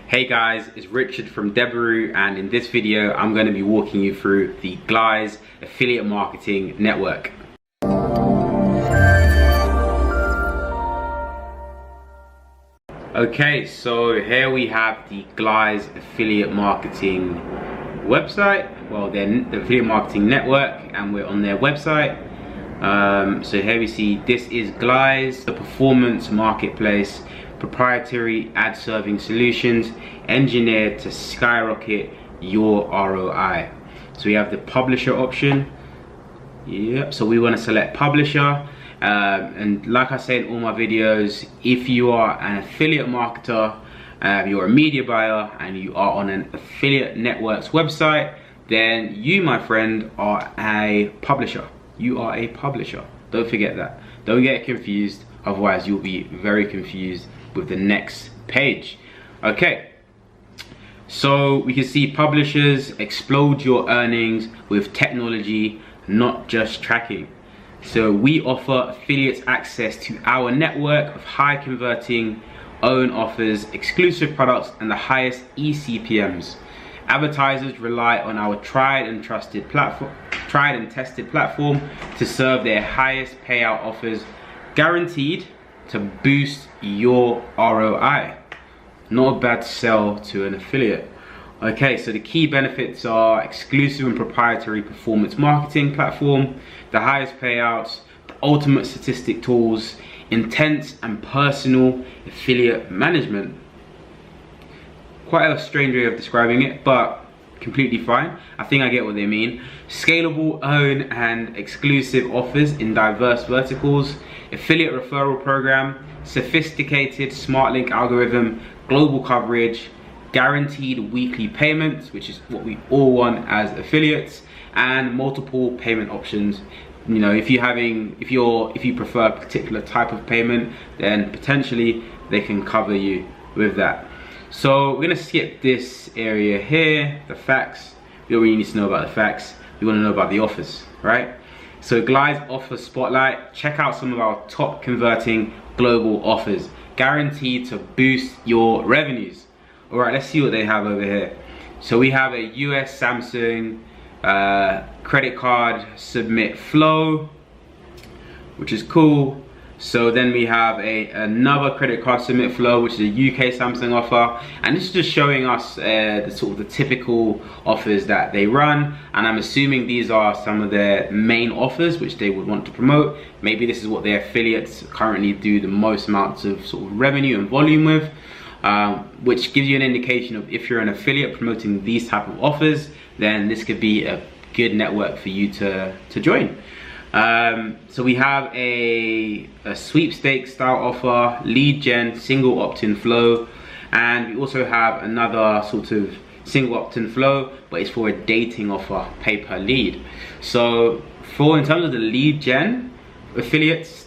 Hey guys, it's Richard from Debaroo, and in this video I'm going to be walking you through the Glize Affiliate Marketing Network. Okay, so here we have the Glize Affiliate Marketing website, well then the Affiliate Marketing Network, and we're on their website. So here we see this is Glize, the performance marketplace, proprietary ad serving solutions engineered to skyrocket your ROI. So we have the publisher option. Yep, so we want to select publisher. And like I say in all my videos, if you are an affiliate marketer, you're a media buyer, and you are on an affiliate network's website, then you, my friend, are a publisher. You are a publisher. Don't forget that. Don't get confused, otherwise you'll be very confused with the next page. Okay, so we can see publishers explode your earnings with technology, not just tracking. So we offer affiliates access to our network of high converting own offers, exclusive products, and the highest eCPMs. Advertisers rely on our tried and tested platform to serve their highest payout offers, guaranteed to boost your ROI. Not a bad sell to an affiliate. Okay, so the key benefits are exclusive and proprietary performance marketing platform, the highest payouts, the ultimate statistic tools, intense and personal affiliate management. Quite a strange way of describing it, but completely fine. I think I get what they mean. Scalable, own and exclusive offers in diverse verticals, affiliate referral program, sophisticated smart link algorithm, global coverage, guaranteed weekly payments, which is what we all want as affiliates, and multiple payment options. You know, if you prefer a particular type of payment, then potentially they can cover you with that. So we're gonna skip this area here, the facts. We don't really need to know about the facts. We want to know about the offers, right? So Glize Offers Spotlight. Check out some of our top converting global offers, guaranteed to boost your revenues. All right, let's see what they have over here. So we have a US Samsung credit card submit flow, which is cool. So then we have another credit card submit flow, which is a UK Samsung offer, and this is just showing us the typical offers that they run, and I'm assuming these are some of their main offers which they would want to promote. Maybe this is what their affiliates currently do the most amounts of revenue and volume with, which gives you an indication of if you're an affiliate promoting these type of offers, then this could be a good network for you to join. So we have a sweepstakes style offer, lead gen, single opt-in flow, and we also have another sort of single opt-in flow, but it's for a dating offer, pay per lead. So in terms of the lead gen affiliates,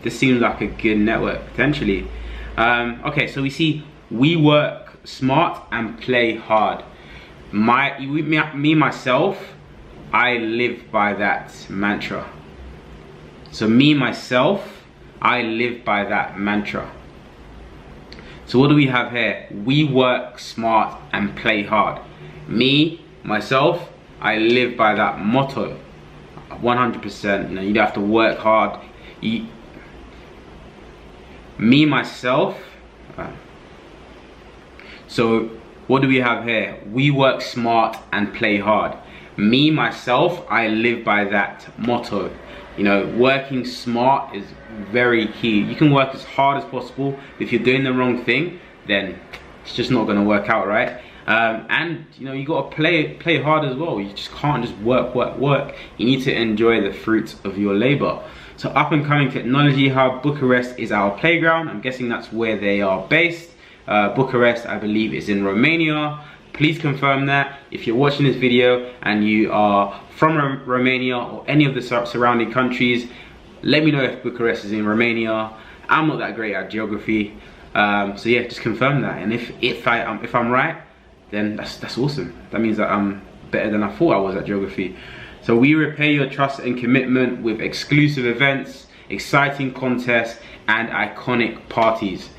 this seems like a good network potentially. Okay, so we see we work smart and play hard. Me myself, I live by that mantra. So me, myself, I live by that mantra. So what do we have here? We work smart and play hard. Me, myself, I live by that motto. 100%, you know, you have to work hard. Me, myself. So what do we have here? We work smart and play hard. Me, myself, I live by that motto. You know, working smart is very key. You can work as hard as possible. If you're doing the wrong thing, then it's just not going to work out, right? And you know, you got to play hard as well. You just can't just work. You need to enjoy the fruits of your labor. So up and coming technology hub, Bucharest is our playground. I'm guessing that's where they are based. Bucharest, I believe, is in Romania. Please confirm that. If you're watching this video and you are from Romania or any of the surrounding countries, let me know if Bucharest is in Romania. I'm not that great at geography, so yeah, just confirm that. And if I'm right, then that's awesome. That means that I'm better than I thought I was at geography. So we repay your trust and commitment with exclusive events, exciting contests, and iconic parties.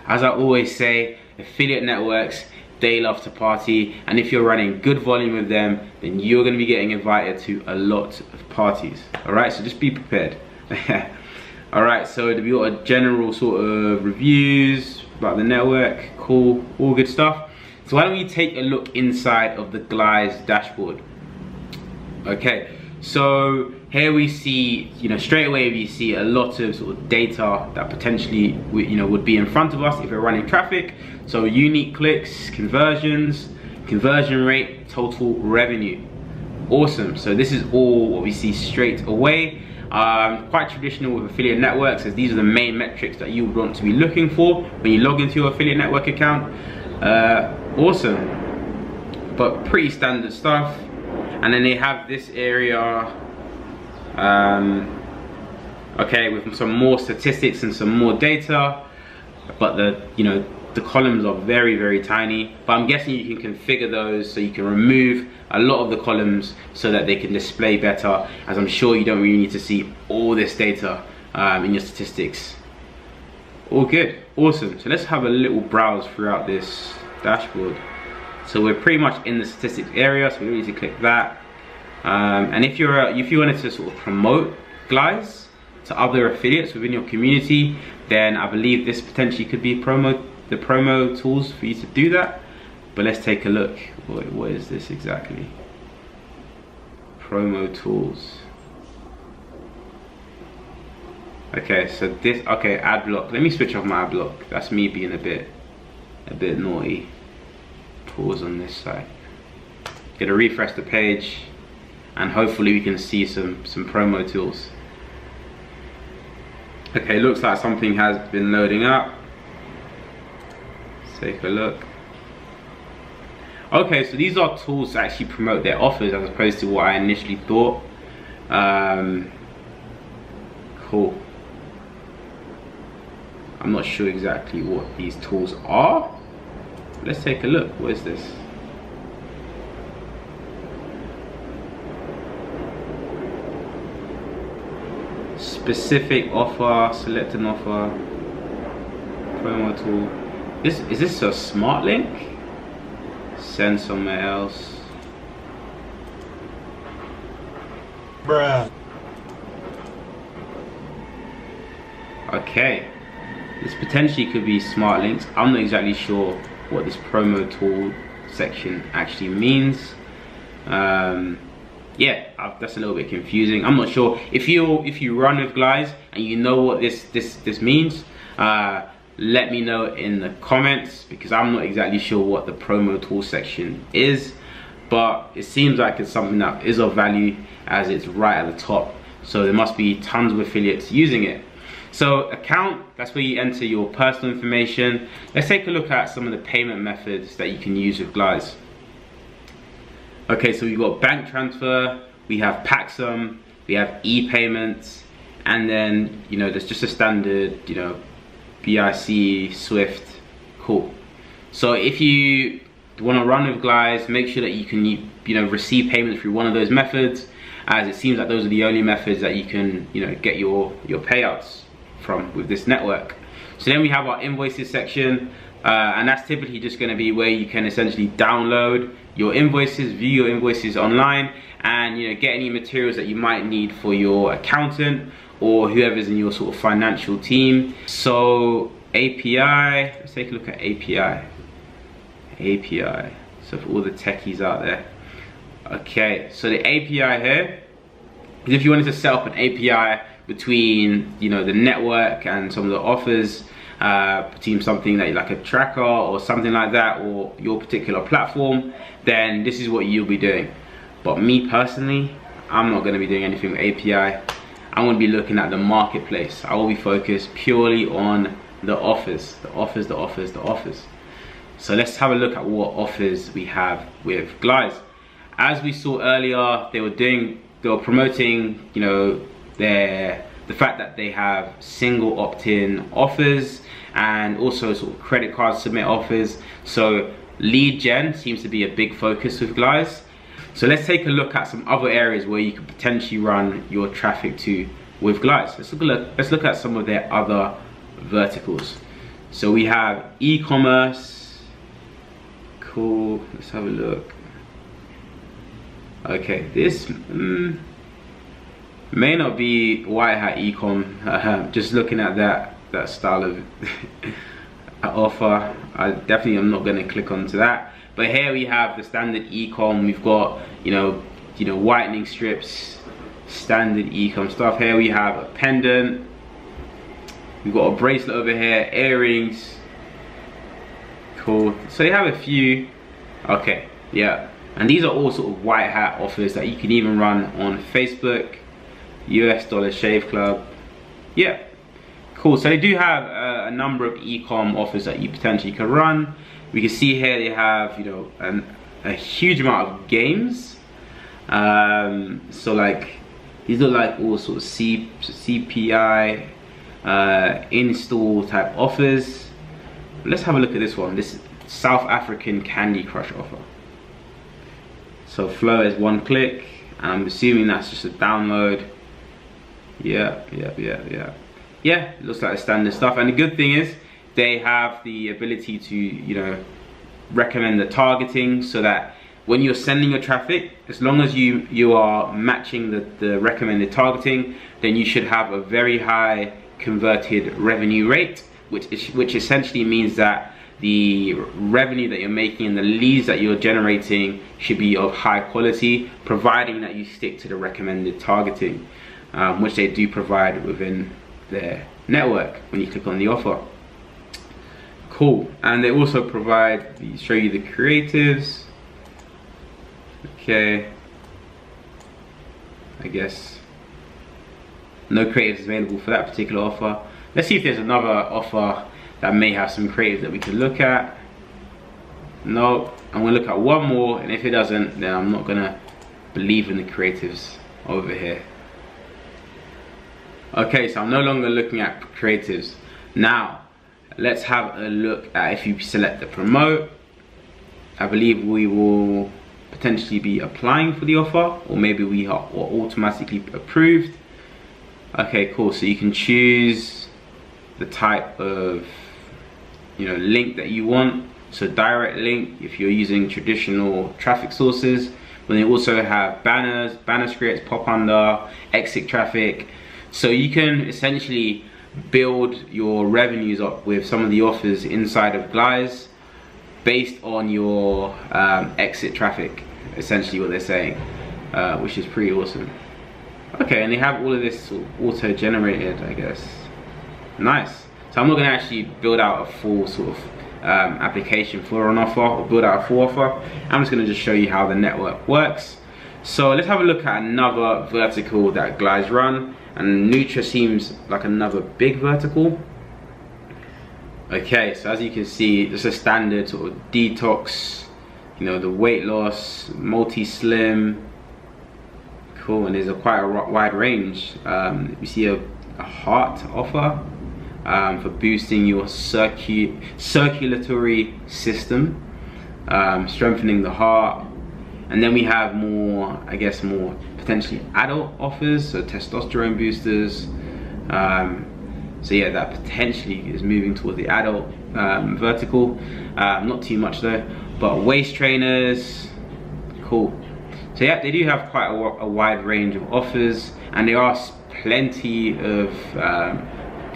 As I always say, affiliate networks they love to party, and if you're running good volume with them, then you're going to be getting invited to a lot of parties. All right, so just be prepared. All right, so we got a general sort of reviews about the network. Cool, all good stuff. So why don't we take a look inside of the Glize dashboard? Okay, so here we see, straight away we see a lot of sort of data that potentially, would be in front of us if we're running traffic. So unique clicks, conversions, conversion rate, total revenue. Awesome. So this is all what we see straight away. Quite traditional with affiliate networks, as these are the main metrics that you would want to be looking for when you log into your affiliate network account. Awesome, but pretty standard stuff. And then they have this area, okay, with some more statistics and some more data, but the columns are very, very tiny. But I'm guessing you can configure those so you can remove a lot of the columns so that they can display better, as I'm sure you don't really need to see all this data in your statistics. All good, awesome. So let's have a little browse throughout this dashboard. So we're pretty much in the statistics area, so we don't need to click that. And if you wanted to sort of promote Glize to other affiliates within your community, then I believe this potentially could be the promo tools for you to do that. But let's take a look. What is this exactly? Promo tools. Okay, so this, okay, ad block. Let me switch off my ad block. That's me being a bit naughty. Pause on this side. Gonna refresh the page, and hopefully we can see some promo tools. Okay, looks like something has been loading up. Let's take a look. Okay, so these are tools to actually promote their offers as opposed to what I initially thought. Cool. I'm not sure exactly what these tools are. Let's take a look. What is this? Specific offer, select an offer, promo tool. Is this a smart link? Send somewhere else. Bruh. Okay, this potentially could be smart links. I'm not exactly sure what this promo tool section actually means. Yeah, that's a little bit confusing. I'm not sure if you run with Glize and you know what this means. Let me know in the comments, because I'm not exactly sure what the promo tool section is, but it seems like it's something that is of value as it's right at the top. So there must be tons of affiliates using it. So account, that's where you enter your personal information. Let's take a look at some of the payment methods that you can use with Glize. Okay, so we've got bank transfer, we have Paxum, we have e-payments, and then there's just a standard BIC, Swift. Cool. So if you want to run with Glize, make sure that you can receive payments through one of those methods, as it seems like those are the only methods that you can get your payouts from with this network. So then we have our invoices section, and that's typically just going to be where you can essentially download your invoices, view your invoices online, and get any materials that you might need for your accountant or whoever's in your sort of financial team. So API, let's take a look at API. So for all the techies out there. Okay, so the API here is if you wanted to set up an API between the network and some of the offers, between something that like a tracker or something like that, or your particular platform, then this is what you'll be doing. But me personally, I'm not going to be doing anything with API. I'm going to be looking at the marketplace. I will be focused purely on the offers, the offers. So let's have a look at what offers we have with Glize. As we saw earlier, they were promoting, the fact that they have single opt-in offers, and also sort of credit card submit offers. So lead gen seems to be a big focus with Glize. So let's take a look at some other areas where you could potentially run your traffic to with Glize. Let's look at some of their other verticals. So we have e-commerce. cool. Let's have a look. Okay, this may not be white hat ecom. Just looking at that style of offer, I definitely am not going to click onto that. But here we have the standard ecom. We've got you know whitening strips, standard ecom stuff. Here we have a pendant. We've got a bracelet over here, earrings. Cool. So they have a few. Okay, yeah. And these are all sort of white hat offers that you can even run on Facebook, US Dollar Shave Club. Yeah, cool. So they do have a number of e-com offers that you potentially could run. We can see here they have a huge amount of games. So like these look like all sorts of CPI install type offers. Let's have a look at this one. This South African Candy Crush offer. So flow is 1 click, and I'm assuming that's just a download. Yeah, it looks like the standard stuff. And the good thing is they have the ability to recommend the targeting, so that when you're sending your traffic, as long as you are matching the recommended targeting, then you should have a very high converted revenue rate, which essentially means that the revenue that you're making and the leads that you're generating should be of high quality, providing that you stick to the recommended targeting, which they do provide within their network when you click on the offer. Cool. And they also provide, show you the creatives. Okay, I guess no creatives available for that particular offer. Let's see if there's another offer that may have some creatives that we can look at. No, I'm gonna look at one more, and if it doesn't, then I'm not gonna believe in the creatives over here. Okay, so I'm no longer looking at creatives. Now, let's have a look at if you select the promote. I believe we will potentially be applying for the offer, or maybe we are automatically approved. Okay, cool. So you can choose the type of link that you want. So direct link if you're using traditional traffic sources. But they also have banners, banner scripts, pop under, exit traffic. So you can essentially build your revenues up with some of the offers inside of Glize based on your exit traffic, essentially what they're saying, which is pretty awesome. Okay, and they have all of this auto-generated, I guess. Nice. So I'm not going to actually build out a full sort of application for an offer, or build out a full offer. I'm just going to just show you how the network works. So let's have a look at another vertical that Glize run, and Nutra seems like another big vertical. Okay, so as you can see, it's a standard sort of detox, the weight loss, multi-slim. Cool, and there's quite a wide range. You see a heart offer for boosting your circulatory system, strengthening the heart. And then we have more, I guess, more potentially adult offers, so testosterone boosters. So yeah, that potentially is moving towards the adult vertical. Not too much though, but waist trainers. Cool. So yeah, they do have quite a wide range of offers, and there are plenty of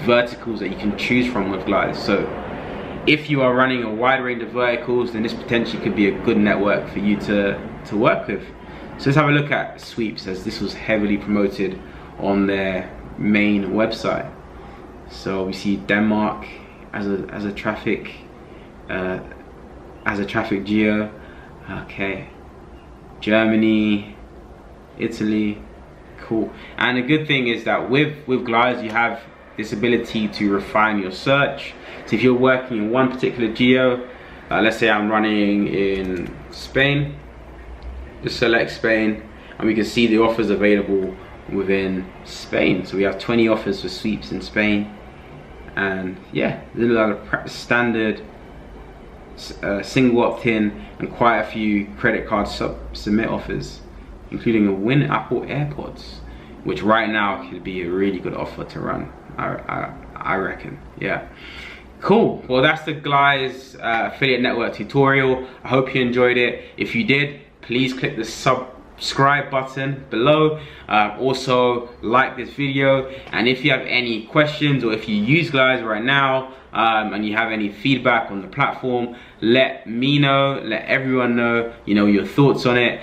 verticals that you can choose from with Glize. So if you are running a wide range of verticals, then this potentially could be a good network for you to work with. So let's have a look at sweeps, as this was heavily promoted on their main website. So we see Denmark as a traffic geo. Okay, Germany, Italy. Cool. And the good thing is that with Glize, you have this ability to refine your search. So if you're working in one particular geo, let's say I'm running in Spain, just select Spain, and we can see the offers available within Spain. So we have 20 offers for sweeps in Spain, and yeah, a little standard single opt-in, and quite a few credit card submit offers, including a win Apple AirPods, which right now could be a really good offer to run. I reckon. Yeah, Cool. Well, that's the Glize affiliate network tutorial. I hope you enjoyed it. If you did, please click the subscribe button below. Also, like this video. And if you have any questions, or if you use Glize right now and you have any feedback on the platform, let me know, let everyone know, your thoughts on it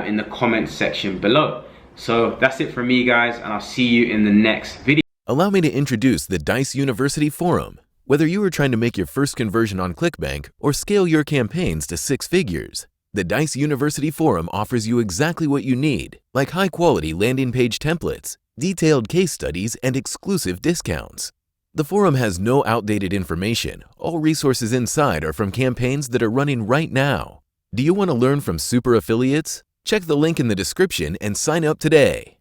in the comments section below. So that's it from me, guys, and I'll see you in the next video. Allow me to introduce the Dijs University Forum. Whether you are trying to make your first conversion on ClickBank or scale your campaigns to 6 figures, the Dijs University Forum offers you exactly what you need, like high-quality landing page templates, detailed case studies, and exclusive discounts. The forum has no outdated information. All resources inside are from campaigns that are running right now. Do you want to learn from super affiliates? Check the link in the description and sign up today.